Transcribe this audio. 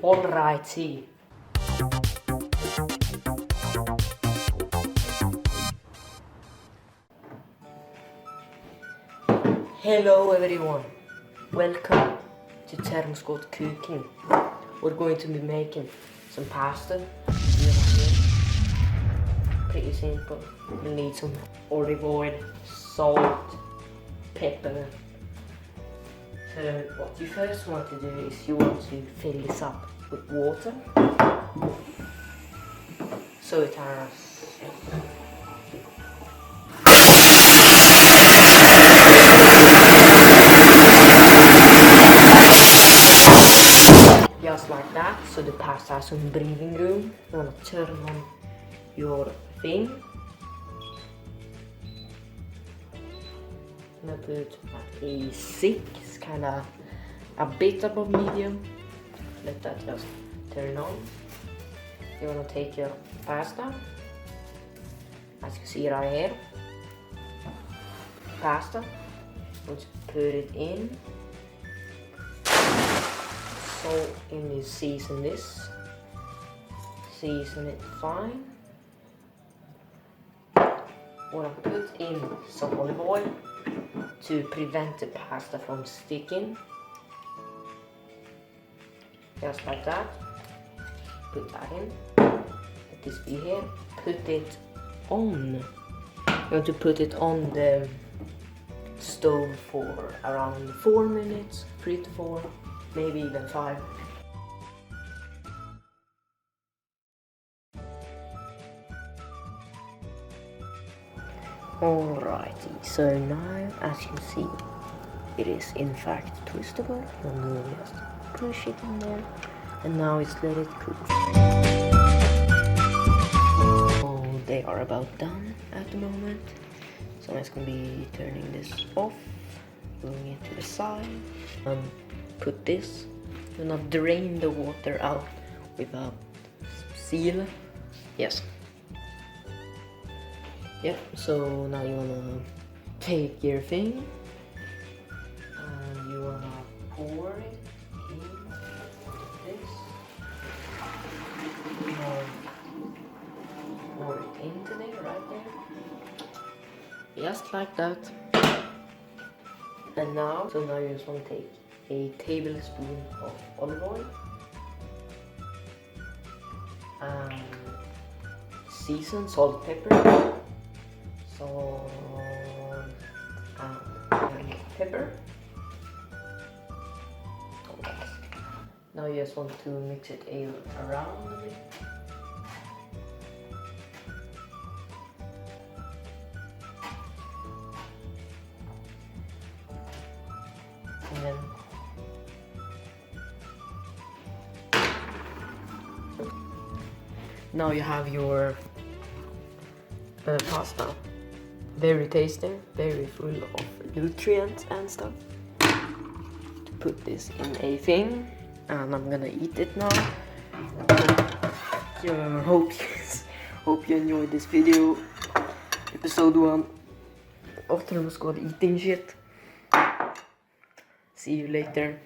Alrighty. Hello everyone, welcome to Termosquad cooking. We're going to be making some pasta. Pretty simple. You'll need some olive oil, salt, pepper. So what you first want to do is you want to fill this up with water. So it has just like that, so the pasta has some breathing room. You want to turn on your thing. I'm gonna put like a 6, kind of a bit above medium. Let that just turn on. You want to take your pasta, as you see right here. Pasta, let's put it in. So you season this. Season it fine. Want to put in some olive oil to prevent the pasta from sticking. Just like that. Put that in. Let this be here. Put it on. You want to put it on the stove for around 4 minutes, 3 to 4, maybe even 5. Alrighty, so now as you see, it is in fact twistable. You will just push it in there, and now it's let it cook. Oh, they are about done at the moment. So I'm just gonna be turning this off, moving it to the side, and put this. Do not drain the water out without seal. Yes. Yep, so now you wanna take your thing and you wanna pour it in this. Pour it into there, right there. Just like that. And now, you just wanna take a tablespoon of olive oil and season, salt, pepper. Salt and pepper. Now you just want to mix it around a bit. And then now you have your pasta. Very tasty, very full of nutrients and stuff. To put this in a thing, and I'm gonna eat it now. Hope you enjoyed this video, episode 1 of Termosquad eating shit. See you later.